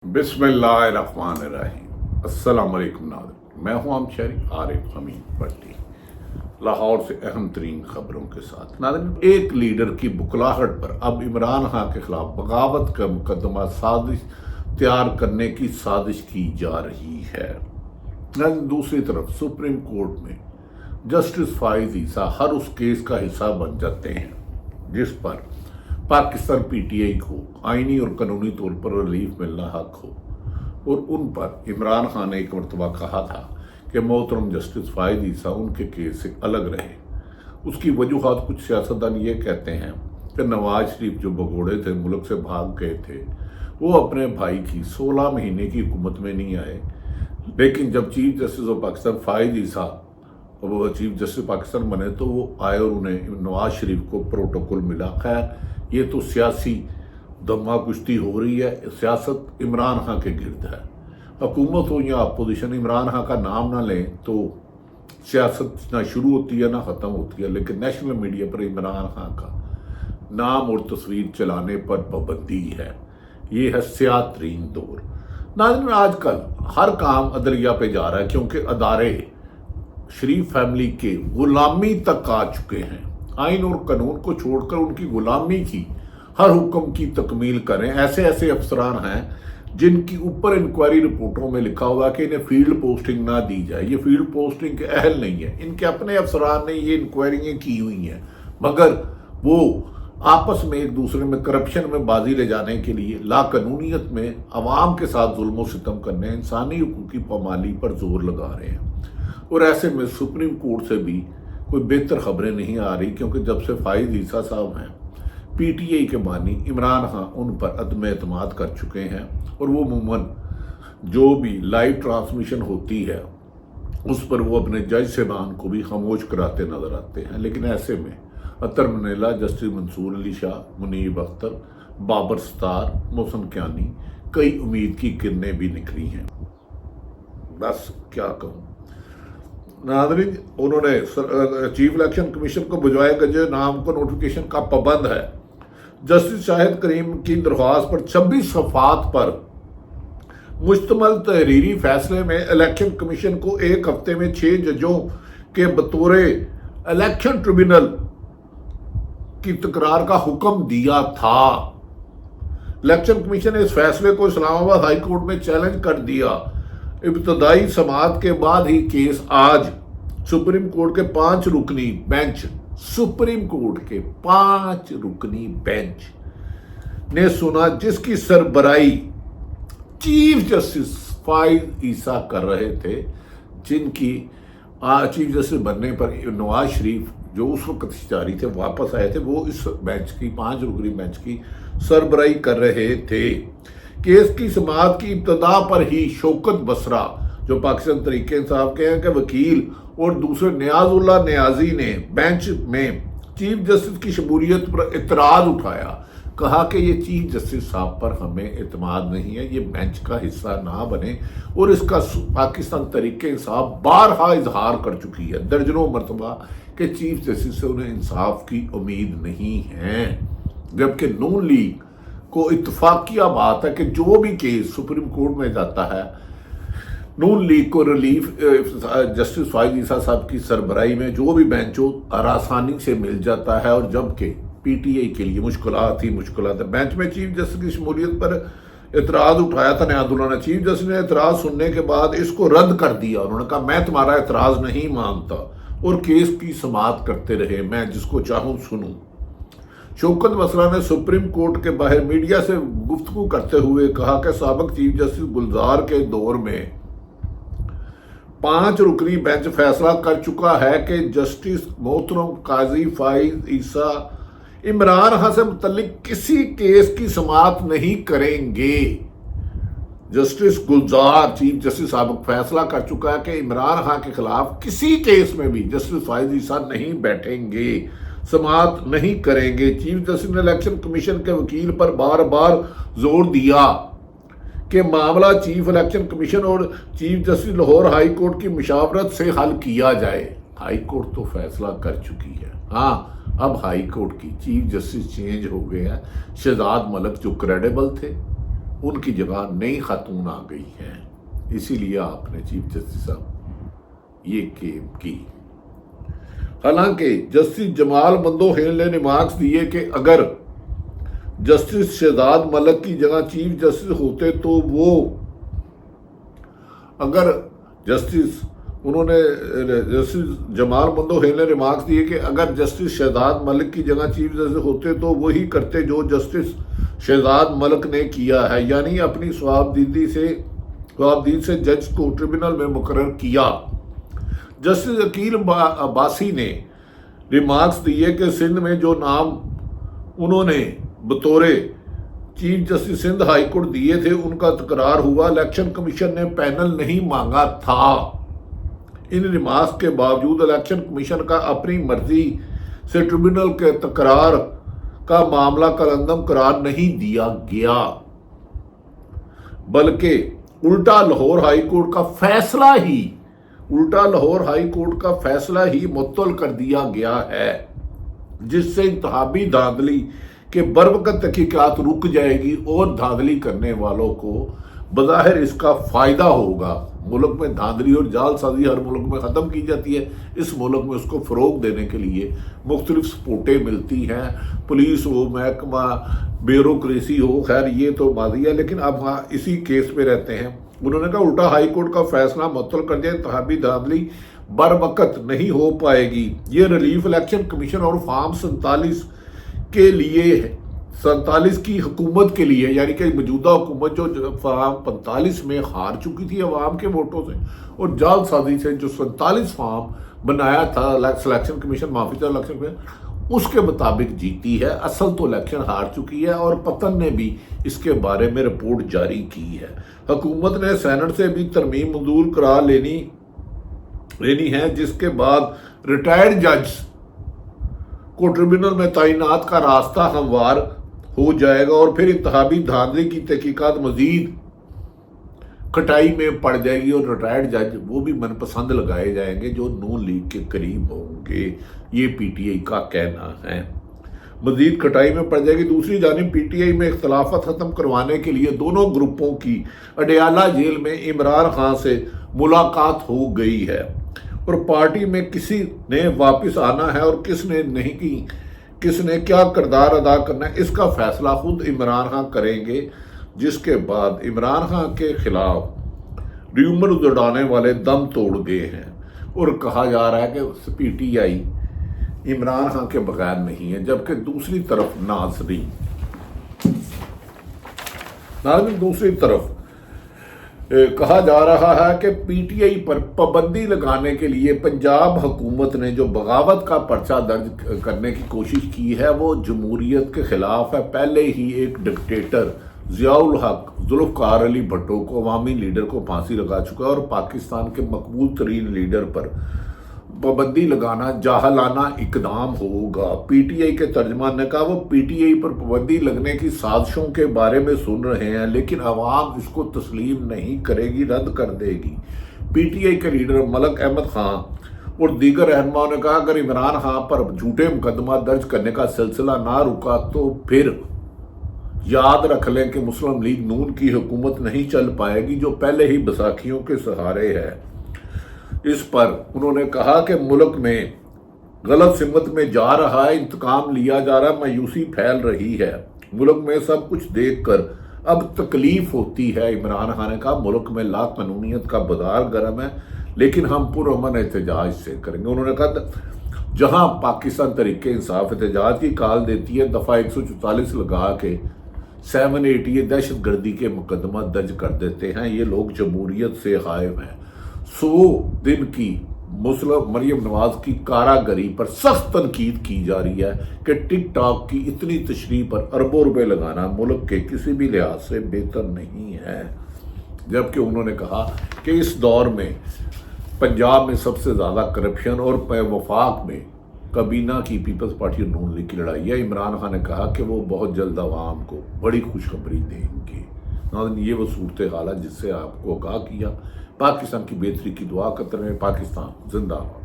बिस्मिल्लाहिर्रहमानिर्रहीम। अस्सलाम वालेकुम नाज़रीन, मैं हूं शरीफ आरिफ हमीद भट्टी, लाहौर से अहम तरीन खबरों के साथ। नाज़रीन, एक लीडर की बुकलाहट पर अब इमरान खान के खिलाफ बगावत का मुकदमा साजिश तैयार करने की साजिश की जा रही है। नाज़रीन, दूसरी तरफ सुप्रीम कोर्ट में जस्टिस फाइज ईसा हर उस केस का हिस्सा बन जाते हैं जिस पर पाकिस्तान पीटीआई को आईनी और कानूनी तौर पर रिलीफ मिलना हक हो, और उन पर इमरान खान ने एक मरतबा कहा था कि मोहतरम जस्टिस फाइज ईसा उनके केस से अलग रहे। उसकी वजूहात कुछ सियासतदान ये कहते हैं कि नवाज शरीफ जो भगोड़े थे, मुल्क से भाग गए थे, वो अपने भाई की 16 महीने की हुकूमत में नहीं आए, लेकिन जब चीफ जस्टिस ऑफ पाकिस्तान फाइज ईसा वो चीफ जस्टिस पाकिस्तान बने तो वो आए और उन्हें नवाज शरीफ को प्रोटोकॉल मिला। खैर, ये तो सियासी दमा कुश्ती हो रही है, सियासत इमरान खान के गिर्द है। हुकूमत हो या अपोजिशन, इमरान खान का नाम ना लें तो सियासत ना शुरू होती है ना ख़त्म होती है, लेकिन नेशनल मीडिया पर इमरान खान का नाम और तस्वीर चलाने पर पाबंदी है। ये है सियात तरीन दौर। नाज़रीन, आजकल हर काम अदलिया पे जा रहा है क्योंकि अदारे शरीफ फैमिली के गुलामी तक आ चुके हैं। आइन और कानून को छोड़कर उनकी गुलामी की हर हुक्म की तकमील करें। ऐसे ऐसे अफसरान हैं जिनकी ऊपर इंक्वायरी रिपोर्टों में लिखा हुआ कि इन्हें फील्ड पोस्टिंग ना दी जाए, ये फील्ड पोस्टिंग के अहल नहीं है। इनके अपने अफसरान ने ये इंक्वायरियाँ की हुई हैं, मगर वो आपस में एक दूसरे में करप्शन में बाजी ले जाने के लिए लाकानूनियत में अवाम के साथ जुल्म सितम करने, इंसानी हुकूक की पामाली पर जोर लगा रहे हैं। और ऐसे में सुप्रीम कोर्ट से भी कोई बेहतर खबरें नहीं आ रही, क्योंकि जब से फाइज ईसा साहब हैं पीटीआई के बानी, इमरान खान उन पर अदम एतमाद कर चुके हैं, और वो अमूमन जो भी लाइव ट्रांसमिशन होती है उस पर वो अपने जज साहबान को भी खामोश कराते नजर आते हैं। लेकिन ऐसे में अतर मनीला, जस्टिस मंसूर अली शाह, मुनीब अख्तर, बाबर सत्तार, मोहसिन कियानी, कई उम्मीद की किरणें भी निकली हैं। बस क्या कहूँ नाज़रीन, उन्होंने चीफ इलेक्शन कमीशन को भिजवाए गए नाम को नोटिफिकेशन का पाबंद है। जस्टिस शाहिद करीम की दरख्वास्त पर 26 सफ़ात पर मुश्तमल तहरीरी फैसले में इलेक्शन कमीशन को एक हफ्ते में 6 जजों के बतौर इलेक्शन ट्रिब्यूनल की तकरार का हुक्म दिया था। इलेक्शन कमीशन ने इस फैसले को इस्लामाबाद हाई कोर्ट में चैलेंज कर दिया। इब्तदाई समाअत के बाद ही केस आज सुप्रीम कोर्ट के 5 रुकनी बेंच ने सुना, जिसकी सरबराही चीफ जस्टिस फाइज ईसा कर रहे थे, जिनकी चीफ जस्टिस बनने पर नवाज शरीफ जो उस वक्त जारी थे वापस आए थे, वो इस बेंच की 5 रुकनी बेंच की सरबराही कर रहे थे। केस की समाअत की इब्तदा पर ही शौकत बसरा, जो पाकिस्तान तरीके इंसाफ के हैं, के वकील और दूसरे नियाजुल्ला नियाजी ने बेंच में चीफ जस्टिस की शमूलियत पर इतराज उठाया। कहा कि ये चीफ जस्टिस साहब पर हमें इत्मीनान नहीं है, ये बेंच का हिस्सा ना बने, और इसका पाकिस्तान तरीके इंसाफ बारहा इजहार कर चुकी है दर्जनों मरतबा कि चीफ जस्टिस से उन्हें इंसाफ की उम्मीद नहीं है। जबकि नून लीग को इत्तफाकिया बात है कि जो भी केस सुप्रीम कोर्ट में जाता है, नून लीग को रिलीफ जस्टिस फाइज ईसा साहब की सरबराही में जो भी बेंच हो आसानी से मिल जाता है। और जबकि पीटीआई के लिए मुश्किलात है। बेंच में चीफ जस्टिस की शमूलियत पर इतराज उठाया था न्यायाधीशों ने। चीफ जस्टिस ने इतराज सुनने के बाद इसको रद्द कर दिया। उन्होंने कहा मैं तुम्हारा इतराज नहीं मानता, और केस की समाअत करते रहे, मैं जिसको चाहूँ सुनूं। शौकत बसरा ने सुप्रीम कोर्ट के बाहर मीडिया से गुफ्तगू करते हुए कहा कि साबिक चीफ जस्टिस गुलजार के दौर में 5 रुकनी बेंच फैसला कर चुका है कि जस्टिस मोहतरम काजी फाइज ईसा इमरान खान से मुतल्लिक किसी केस की समाअत नहीं करेंगे। जस्टिस गुलजार चीफ जस्टिस साहब फैसला कर चुका है कि इमरान खान के खिलाफ किसी केस में भी जस्टिस फाइज ईसा नहीं बैठेंगे, समाअत नहीं करेंगे। चीफ जस्टिस ने इलेक्शन कमीशन के वकील पर बार बार जोर दिया कि मामला चीफ इलेक्शन कमीशन और chief justice Lahore high court की मुशावरत से हल किया जाए। हाई कोर्ट तो फैसला कर चुकी है। हाँ, अब हाई कोर्ट की चीफ जस्टिस चेंज हो गए हैं। शहजाद मलिक जो क्रेडिबल थे, ان کی جگہ نئی خاتون آ گئی ہیں، اسی لیے آپ نے چیف جسٹس صاحب یہ کیم کی۔ حالانکہ جسٹس جمال بندوہیل نے ریمارکس دیے کہ اگر جسٹس شہزاد ملک کی جگہ چیف جسٹس ہوتے تو وہ جسٹس جمال بندوہیل نے ریمارکس دیے کہ اگر جسٹس شہزاد ملک کی جگہ چیف جسٹس ہوتے تو وہی کرتے جو جسٹس شہزاد ملک نے کیا ہے، یعنی اپنی صوابدید سے جج کو ٹریبونل میں مقرر کیا۔ جسٹس عقیل عباسی نے ریمارکس دیے کہ سندھ میں جو نام انہوں نے بطور chief justice Sindh high court دیے تھے ان کا تکرار ہوا، الیکشن کمیشن نے پینل نہیں مانگا تھا۔ ان ریمارکس کے باوجود الیکشن کمیشن کا اپنی مرضی سے ٹریبونل کے تکرار کا معاملہ کالعدم قرار نہیں دیا گیا، بلکہ الٹا لاہور ہائی کورٹ کا فیصلہ ہی معطل کر دیا گیا ہے، جس سے انتخابی دھاندلی کے بروقت تحقیقات رک جائے گی اور دھاندلی کرنے والوں کو بظاہر اس کا فائدہ ہوگا۔ ملک میں دھاندلی اور جعل سازی ہر ملک میں ختم کی جاتی ہے، اس ملک میں اس کو فروغ دینے کے لیے مختلف سپورٹیں ملتی ہیں، پولیس ہو، محکمہ، بیوروکریسی ہو، خیر یہ تو ماضی ہے، لیکن اب ہاں اسی کیس میں رہتے ہیں۔ انہوں نے کہا الٹا ہائی کورٹ کا فیصلہ معطل کر دیا، انتخابی دھاندلی بروقت نہیں ہو پائے گی۔ یہ ریلیف الیکشن کمیشن اور فارم 47 کے لیے 47 کی حکومت کے لیے، یعنی کہ موجودہ حکومت جو فارم 45 میں ہار چکی تھی عوام کے ووٹوں سے اور جعل سازی سے جو 47 فارم بنایا تھا سلیکشن کمیشن، معافی الیکشن کمیشن، اس کے مطابق جیتی ہے۔ اصل تو الیکشن ہار چکی ہے اور پتن نے بھی اس کے بارے میں رپورٹ جاری کی ہے۔ حکومت نے سینٹ سے بھی ترمیم منظور کرا لینی ہے، جس کے بعد ریٹائرڈ جج کو ٹریبونل میں تعینات کا راستہ ہموار ہو جائے گا اور پھر انتخابی دھاندلی کی تحقیقات مزید کھٹائی میں پڑ جائے گی اور ریٹائرڈ جج وہ بھی من پسند لگائے جائیں گے جو نون لیگ کے قریب ہوں گے، یہ پی ٹی آئی کا کہنا ہے۔ مزید کھٹائی میں پڑ جائے گی۔ دوسری جانب پی ٹی آئی میں اختلافات ختم کروانے کے لیے دونوں گروپوں کی اڈیالہ جیل میں عمران خان سے ملاقات ہو گئی ہے اور پارٹی میں کسی نے واپس آنا ہے اور کس نے نہیں کی، کس نے کیا کردار ادا کرنا ہے، اس کا فیصلہ خود عمران خان کریں گے، جس کے بعد عمران خان کے خلاف ریومرز اڑانے والے دم توڑ گئے ہیں اور کہا جا رہا ہے کہ P T I Imran Khan کے بغیر نہیں ہے، جبکہ دوسری طرف دوسری طرف کہا جا رہا ہے کہ پی ٹی آئی پر پابندی لگانے کے لیے پنجاب حکومت نے جو بغاوت کا پرچہ درج کرنے کی کوشش کی ہے وہ جمہوریت کے خلاف ہے۔ پہلے ہی ایک ڈکٹیٹر ضیاء الحق ذوالفقار علی بھٹو کو، عوامی لیڈر کو پھانسی لگا چکا ہے اور پاکستان کے مقبول ترین لیڈر پر پابندی لگانا جاہلانہ اقدام ہوگا۔ پی ٹی آئی کے ترجمان نے کہا وہ پی ٹی آئی پر پابندی لگنے کی سازشوں کے بارے میں سن رہے ہیں، لیکن عوام اس کو تسلیم نہیں کرے گی، رد کر دے گی۔ پی ٹی آئی کے لیڈر ملک احمد خان اور دیگر رہنماؤں نے کہا اگر عمران خان پر جھوٹے مقدمہ درج کرنے کا سلسلہ نہ رکا تو پھر یاد رکھ لیں کہ مسلم لیگ نون کی حکومت نہیں چل پائے گی جو پہلے ہی بیساکھیوں کے سہارے ہے۔ اس پر انہوں نے کہا کہ ملک میں غلط سمت میں جا رہا ہے، انتقام لیا جا رہا ہے، مایوسی پھیل رہی ہے، ملک میں سب کچھ دیکھ کر اب تکلیف ہوتی ہے۔ عمران خان نے کہا ملک میں لا قانونیت کا بازار گرم ہے لیکن ہم پرامن احتجاج سے کریں گے۔ انہوں نے کہا جہاں پاکستان تحریک انصاف احتجاج کی کال دیتی ہے، دفعہ 144 لگا کے 780 دہشت گردی کے مقدمہ درج کر دیتے ہیں، یہ لوگ جمہوریت سے خائف ہیں۔ 100 دن کی مریم نواز کی کاراگری پر سخت تنقید کی جا رہی ہے کہ ٹک ٹاک کی اتنی تشریح پر اربوں روپے لگانا ملک کے کسی بھی لحاظ سے بہتر نہیں ہے، جبکہ انہوں نے کہا کہ اس دور میں پنجاب میں سب سے زیادہ کرپشن اور وفاق میں کابینہ کی پیپلز پارٹی اور نون لیگ کی لڑائی ہے۔ عمران خان نے کہا کہ وہ بہت جلد عوام کو بڑی خوشخبری دیں گے۔ ناظرین یہ وہ صورتحال ہے جس سے آپ کو آگاہ کیا۔ پاکستان کی بہتری کی دعا کرتے رہیں۔ پاکستان زندہ باد۔